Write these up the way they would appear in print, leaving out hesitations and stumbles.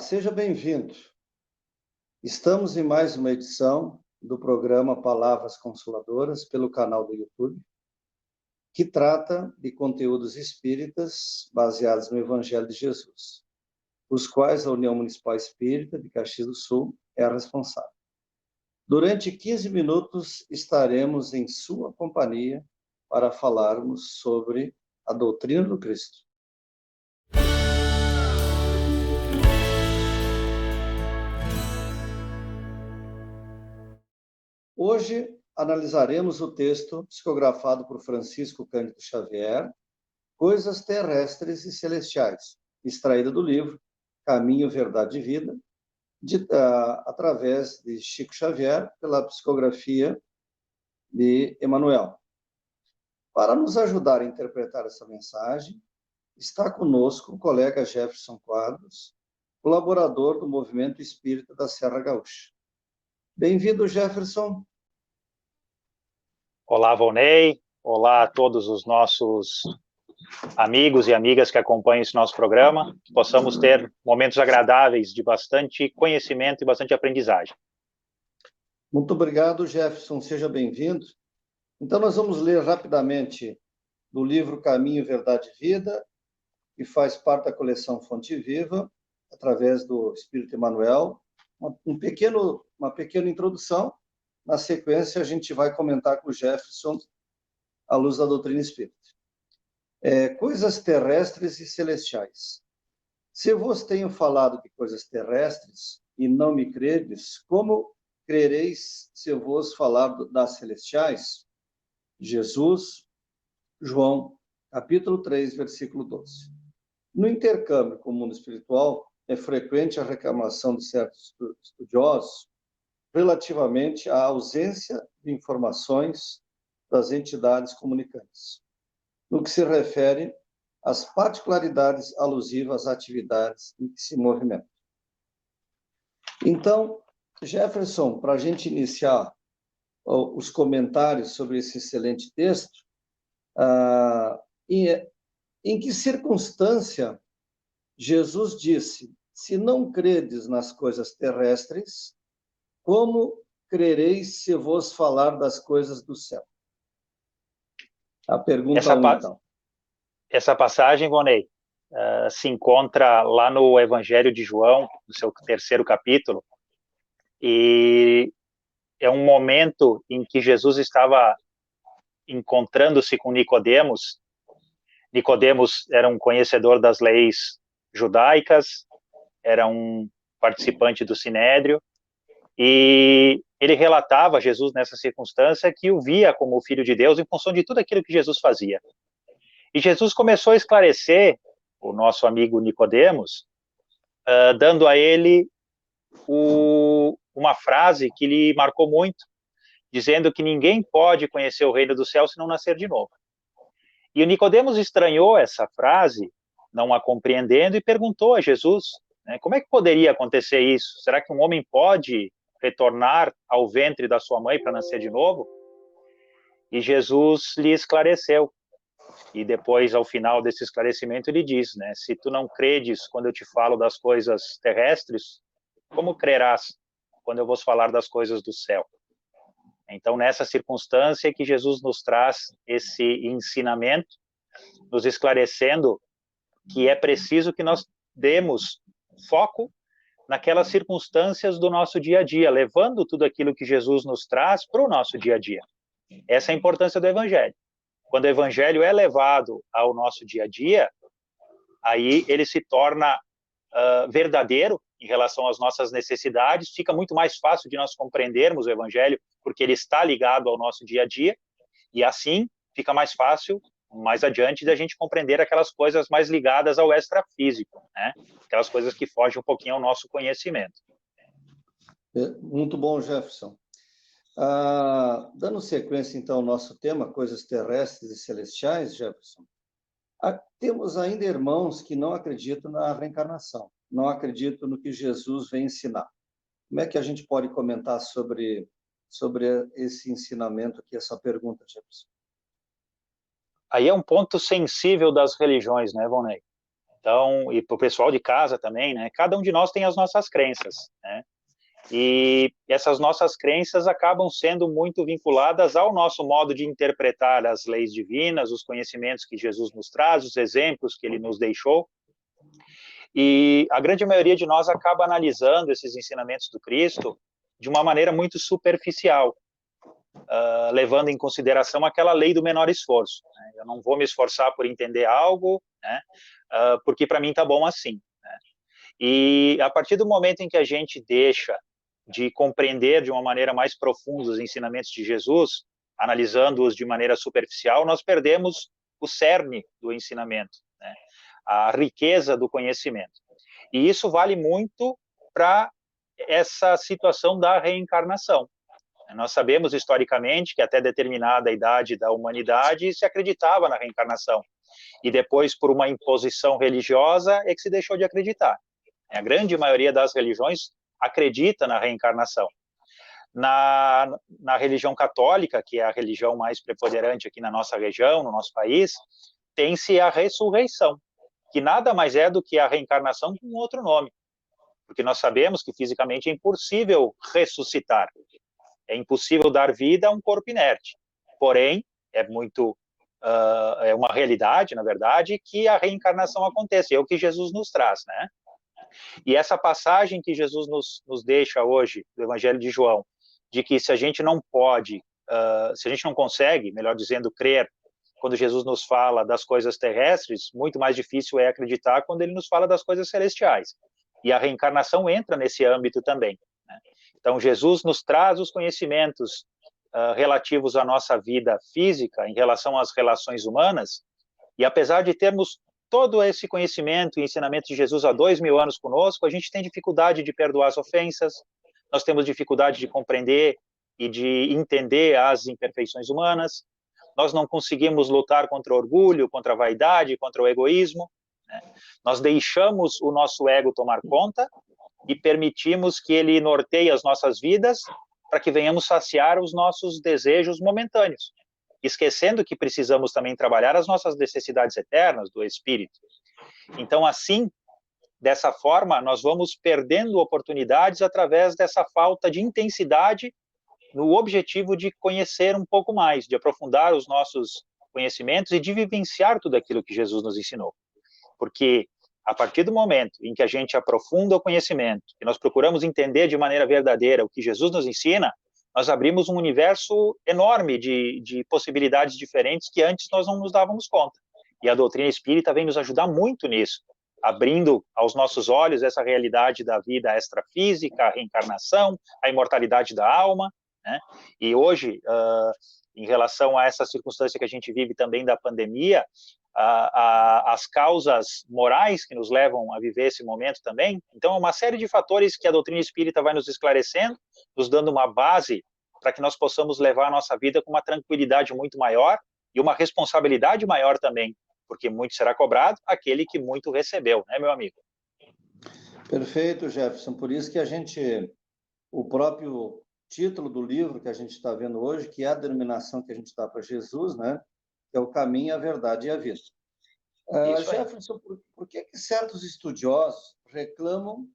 seja bem-vindo. Estamos em mais uma edição do programa Palavras Consoladoras pelo canal do YouTube, que trata de conteúdos espíritas baseados no Evangelho de Jesus, os quais a União Municipal Espírita de Caxias do Sul é a responsável. Durante 15 minutos estaremos em sua companhia para falarmos sobre a doutrina do Cristo. Hoje analisaremos o texto psicografado por Francisco Cândido Xavier, Coisas Terrestres e Celestiais, extraído do livro Caminho, Verdade e Vida, através de Chico Xavier, pela psicografia de Emmanuel. Para nos ajudar a interpretar essa mensagem, está conosco o colega Jefferson Quadros, colaborador do Movimento Espírita da Serra Gaúcha. Bem-vindo, Jefferson. Olá, Volney. Olá a todos os nossos amigos e amigas que acompanham esse nosso programa. Que possamos ter momentos agradáveis de bastante conhecimento e bastante aprendizagem. Muito obrigado, Jefferson. Seja bem-vindo. Então, nós vamos ler rapidamente do livro Caminho, Verdade e Vida, que faz parte da coleção Fonte Viva, através do Espírito Emmanuel. Uma pequena introdução. Na sequência, a gente vai comentar com o Jefferson à luz da doutrina espírita. Coisas terrestres e celestiais. Se vos tenho falado de coisas terrestres e não me credes, como crereis se eu vos falar das celestiais? Jesus, João, capítulo 3, versículo 12. No intercâmbio com o mundo espiritual, é frequente a reclamação de certos estudiosos relativamente à ausência de informações das entidades comunicantes, no que se refere às particularidades alusivas às atividades em que se movimenta. Então, Jefferson, para a gente iniciar os comentários sobre esse excelente texto, em que circunstância Jesus disse: se não credes nas coisas terrestres, como crereis se vos falar das coisas do céu? A pergunta então. Essa passagem, Vonei, se encontra lá no Evangelho de João, no seu 3º capítulo, e é um momento em que Jesus estava encontrando-se com Nicodemos. Nicodemos era um conhecedor das leis judaicas, era um participante do Sinédrio, e ele relatava a Jesus nessa circunstância que o via como o Filho de Deus em função de tudo aquilo que Jesus fazia. E Jesus começou a esclarecer o nosso amigo Nicodemos, dando a ele uma frase que lhe marcou muito, dizendo que ninguém pode conhecer o reino do céu se não nascer de novo. E o Nicodemos estranhou essa frase, não a compreendendo, e perguntou a Jesus, né, como é que poderia acontecer isso? Será que um homem pode retornar ao ventre da sua mãe para nascer de novo? E Jesus lhe esclareceu. E depois, ao final desse esclarecimento, ele diz, né, se tu não credes quando eu te falo das coisas terrestres, como crerás quando eu vos falar das coisas do céu? Então, nessa circunstância que Jesus nos traz esse ensinamento, nos esclarecendo que é preciso que nós demos foco naquelas circunstâncias do nosso dia a dia, levando tudo aquilo que Jesus nos traz para o nosso dia a dia. Essa é a importância do Evangelho. Quando o Evangelho é levado ao nosso dia a dia, aí ele se torna verdadeiro em relação às nossas necessidades, fica muito mais fácil de nós compreendermos o Evangelho, porque ele está ligado ao nosso dia a dia, e assim fica mais fácil, mais adiante, da gente compreender aquelas coisas mais ligadas ao extrafísico, né? Aquelas coisas que fogem um pouquinho ao nosso conhecimento. Muito bom, Jefferson. Dando sequência, então, ao nosso tema, coisas terrestres e celestiais, Jefferson, temos ainda irmãos que não acreditam na reencarnação, não acreditam no que Jesus vem ensinar. Como é que a gente pode comentar sobre esse ensinamento aqui, essa pergunta, Jefferson? Aí é um ponto sensível das religiões, né, Vonei? Então, e para o pessoal de casa também, né? Cada um de nós tem as nossas crenças, né? E essas nossas crenças acabam sendo muito vinculadas ao nosso modo de interpretar as leis divinas, os conhecimentos que Jesus nos traz, os exemplos que ele nos deixou. E a grande maioria de nós acaba analisando esses ensinamentos do Cristo de uma maneira muito superficial, levando em consideração aquela lei do menor esforço, né? Eu não vou me esforçar por entender algo, né? Porque para mim tá bom assim, né? E a partir do momento em que a gente deixa de compreender de uma maneira mais profunda os ensinamentos de Jesus, analisando-os de maneira superficial, nós perdemos o cerne do ensinamento, né? A riqueza do conhecimento. E isso vale muito para essa situação da reencarnação. Nós sabemos historicamente que até determinada idade da humanidade se acreditava na reencarnação. E depois, por uma imposição religiosa, é que se deixou de acreditar. A grande maioria das religiões acredita na reencarnação. Na religião católica, que é a religião mais preponderante aqui na nossa região, no nosso país, tem-se a ressurreição, que nada mais é do que a reencarnação com outro nome. Porque nós sabemos que fisicamente é impossível ressuscitar. É impossível dar vida a um corpo inerte. Porém, é uma realidade, na verdade, que a reencarnação acontece. É o que Jesus nos traz, né? E essa passagem que Jesus nos deixa hoje, do Evangelho de João, de que se a gente não pode, se a gente não consegue, melhor dizendo, crer, quando Jesus nos fala das coisas terrestres, muito mais difícil é acreditar quando ele nos fala das coisas celestiais. E a reencarnação entra nesse âmbito também, né? Então, Jesus nos traz os conhecimentos relativos à nossa vida física em relação às relações humanas, e apesar de termos todo esse conhecimento e ensinamento de Jesus há 2000 anos conosco, a gente tem dificuldade de perdoar as ofensas, nós temos dificuldade de compreender e de entender as imperfeições humanas, nós não conseguimos lutar contra o orgulho, contra a vaidade, contra o egoísmo, né? Nós deixamos o nosso ego tomar conta e permitimos que ele norteie as nossas vidas para que venhamos saciar os nossos desejos momentâneos, esquecendo que precisamos também trabalhar as nossas necessidades eternas do espírito. Então, assim, dessa forma, nós vamos perdendo oportunidades através dessa falta de intensidade no objetivo de conhecer um pouco mais, de aprofundar os nossos conhecimentos e de vivenciar tudo aquilo que Jesus nos ensinou. Porque a partir do momento em que a gente aprofunda o conhecimento, e nós procuramos entender de maneira verdadeira o que Jesus nos ensina, nós abrimos um universo enorme de possibilidades diferentes que antes nós não nos dávamos conta. E a doutrina espírita vem nos ajudar muito nisso, abrindo aos nossos olhos essa realidade da vida extrafísica, a reencarnação, a imortalidade da alma, né? E hoje, em relação a essa circunstância que a gente vive também da pandemia, as causas morais que nos levam a viver esse momento também. Então, é uma série de fatores que a doutrina espírita vai nos esclarecendo, nos dando uma base para que nós possamos levar a nossa vida com uma tranquilidade muito maior e uma responsabilidade maior também, porque muito será cobrado aquele que muito recebeu, né, meu amigo? Perfeito, Jefferson. Por isso que o próprio título do livro que a gente está vendo hoje, que é a denominação que a gente dá para Jesus, né? Que é o caminho, a verdade e a vida. Jefferson, por que certos estudiosos reclamam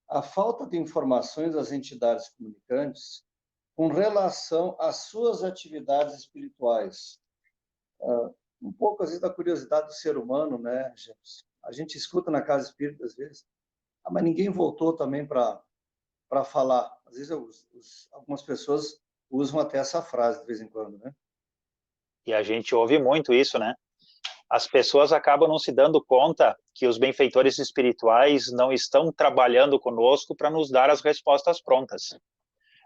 a falta de informações das entidades comunicantes com relação às suas atividades espirituais? Um pouco, às vezes, da curiosidade do ser humano, né, Jefferson? A gente escuta na casa espírita, às vezes, mas ninguém voltou também para falar. Às vezes, algumas pessoas usam até essa frase de vez em quando, né? E a gente ouve muito isso, né? As pessoas acabam não se dando conta que os benfeitores espirituais não estão trabalhando conosco para nos dar as respostas prontas.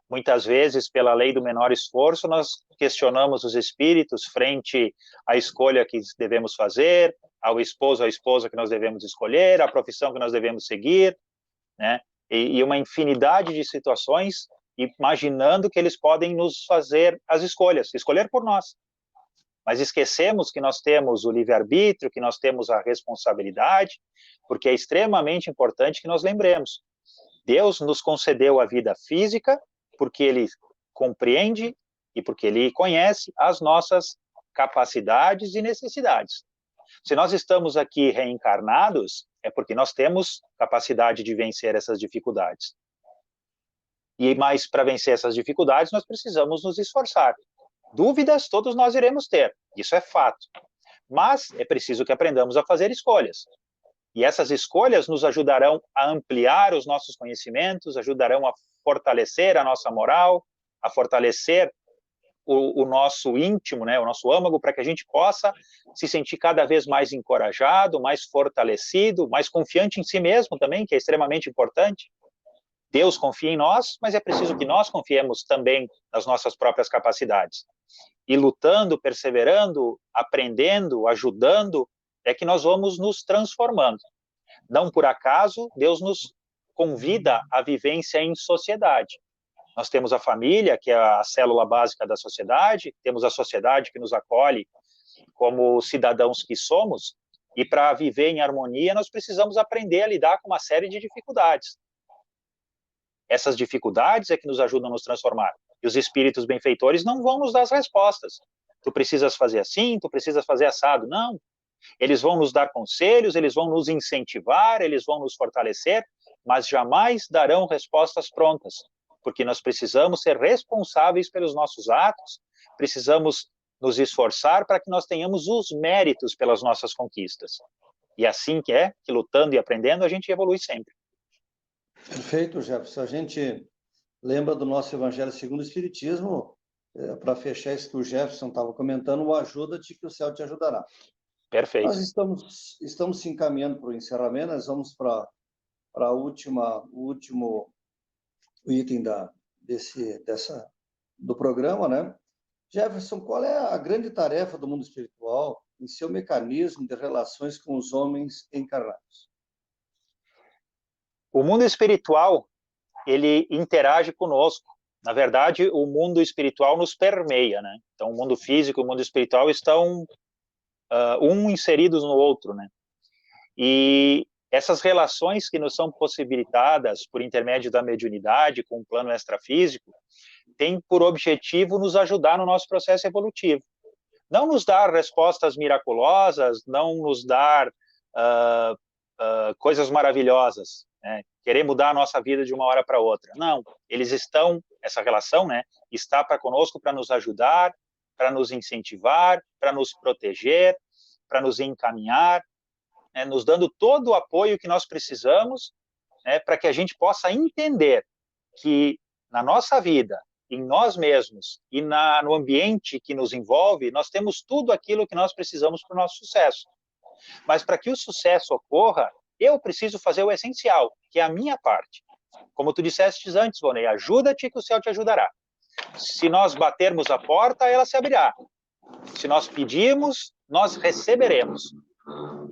Muitas vezes, pela lei do menor esforço, nós questionamos os espíritos frente à escolha que devemos fazer, ao esposo ou à esposa que nós devemos escolher, à profissão que nós devemos seguir, né? E uma infinidade de situações, imaginando que eles podem nos fazer as escolhas, escolher por nós. Mas esquecemos que nós temos o livre-arbítrio, que nós temos a responsabilidade, porque é extremamente importante que nós lembremos. Deus nos concedeu a vida física porque Ele compreende e porque Ele conhece as nossas capacidades e necessidades. Se nós estamos aqui reencarnados, é porque nós temos capacidade de vencer essas dificuldades. E mais para vencer essas dificuldades, nós precisamos nos esforçar. Dúvidas todos nós iremos ter, isso é fato. Mas é preciso que aprendamos a fazer escolhas. E essas escolhas nos ajudarão a ampliar os nossos conhecimentos, ajudarão a fortalecer a nossa moral, a fortalecer o nosso íntimo, né, o nosso âmago, para que a gente possa se sentir cada vez mais encorajado, mais fortalecido, mais confiante em si mesmo também, que é extremamente importante. Deus confia em nós, mas é preciso que nós confiemos também nas nossas próprias capacidades. E lutando, perseverando, aprendendo, ajudando, é que nós vamos nos transformando. Não por acaso, Deus nos convida à vivência em sociedade. Nós temos a família, que é a célula básica da sociedade, temos a sociedade que nos acolhe como cidadãos que somos, e para viver em harmonia, nós precisamos aprender a lidar com uma série de dificuldades. Essas dificuldades é que nos ajudam a nos transformar. E os espíritos benfeitores não vão nos dar as respostas. Tu precisas fazer assim, tu precisas fazer assado. Não. Eles vão nos dar conselhos, eles vão nos incentivar, eles vão nos fortalecer, mas jamais darão respostas prontas, porque nós precisamos ser responsáveis pelos nossos atos, precisamos nos esforçar para que nós tenhamos os méritos pelas nossas conquistas. E assim que lutando e aprendendo, a gente evolui sempre. Perfeito, Jefferson. A gente lembra do nosso Evangelho segundo o Espiritismo, para fechar isso que o Jefferson estava comentando, o ajuda-te que o céu te ajudará. Perfeito. Nós estamos se encaminhando para o encerramento, nós vamos para o último item do programa, né? Jefferson, qual é a grande tarefa do mundo espiritual em seu mecanismo de relações com os homens encarnados? O mundo espiritual, ele interage conosco. Na verdade, o mundo espiritual nos permeia, né? Então, o mundo físico e o mundo espiritual estão inseridos no outro, né? E essas relações que nos são possibilitadas por intermédio da mediunidade com o plano extrafísico têm por objetivo nos ajudar no nosso processo evolutivo. Não nos dar respostas miraculosas, não nos dar coisas maravilhosas, né? Querer mudar a nossa vida de uma hora para outra. Não, essa relação, né, está para conosco para nos ajudar, para nos incentivar, para nos proteger, para nos encaminhar, né, nos dando todo o apoio que nós precisamos, né, para que a gente possa entender que na nossa vida, em nós mesmos e no ambiente que nos envolve, nós temos tudo aquilo que nós precisamos para o nosso sucesso. Mas para que o sucesso ocorra, eu preciso fazer o essencial, que é a minha parte. Como tu disseste antes, Vonei, ajuda-te que o céu te ajudará. Se nós batermos a porta, ela se abrirá. Se nós pedirmos, nós receberemos.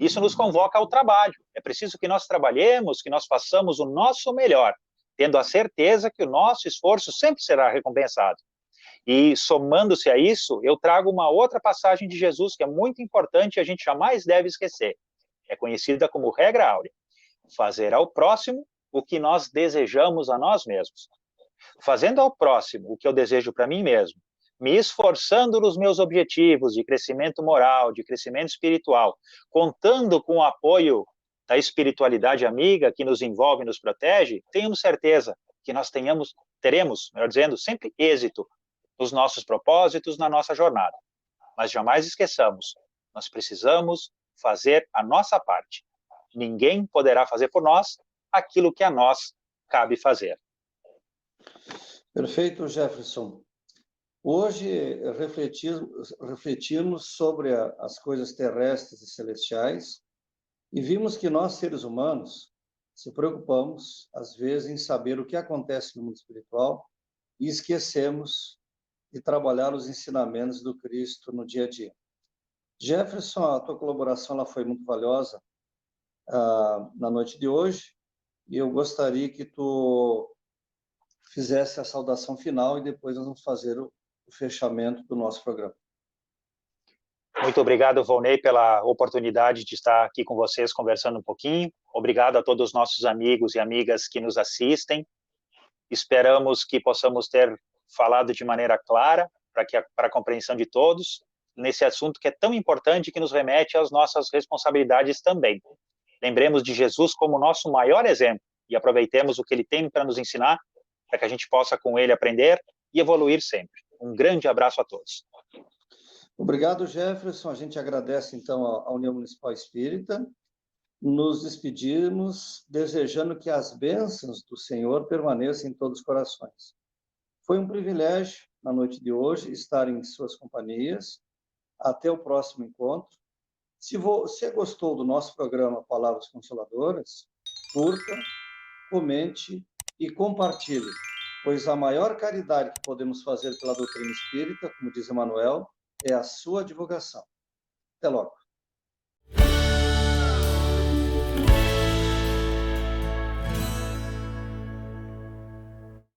Isso nos convoca ao trabalho. É preciso que nós trabalhemos, que nós façamos o nosso melhor, tendo a certeza que o nosso esforço sempre será recompensado. E somando-se a isso, eu trago uma outra passagem de Jesus que é muito importante e a gente jamais deve esquecer. É conhecida como regra áurea. Fazer ao próximo o que nós desejamos a nós mesmos. Fazendo ao próximo o que eu desejo para mim mesmo, me esforçando nos meus objetivos de crescimento moral, de crescimento espiritual, contando com o apoio da espiritualidade amiga que nos envolve e nos protege, tenhamos certeza que nós teremos, melhor dizendo, sempre êxito nos nossos propósitos, na nossa jornada. Mas jamais esqueçamos, nós precisamos fazer a nossa parte. Ninguém poderá fazer por nós aquilo que a nós cabe fazer. Perfeito, Jefferson. Hoje refletimos sobre as coisas terrestres e celestiais e vimos que nós, seres humanos, se preocupamos, às vezes, em saber o que acontece no mundo espiritual e esquecemos de trabalhar os ensinamentos do Cristo no dia a dia. Jefferson, a tua colaboração ela foi muito valiosa na noite de hoje e eu gostaria que tu fizesse a saudação final e depois nós vamos fazer o fechamento do nosso programa. Muito obrigado, Volney, pela oportunidade de estar aqui com vocês conversando um pouquinho. Obrigado a todos os nossos amigos e amigas que nos assistem. Esperamos que possamos ter falado de maneira clara para a compreensão de todos. nesse assunto que é tão importante e que nos remete às nossas responsabilidades também. Lembremos de Jesus como nosso maior exemplo e aproveitemos o que ele tem para nos ensinar, para que a gente possa com ele aprender e evoluir sempre. Um grande abraço a todos. Obrigado, Jefferson. A gente agradece, então, à União Municipal Espírita. Nos despedimos desejando que as bênçãos do Senhor permaneçam em todos os corações. Foi um privilégio, na noite de hoje, estar em suas companhias. Até o próximo encontro. Se você gostou do nosso programa Palavras Consoladoras, curta, comente e compartilhe, pois a maior caridade que podemos fazer pela doutrina espírita, como diz Emmanuel, é a sua divulgação. Até logo.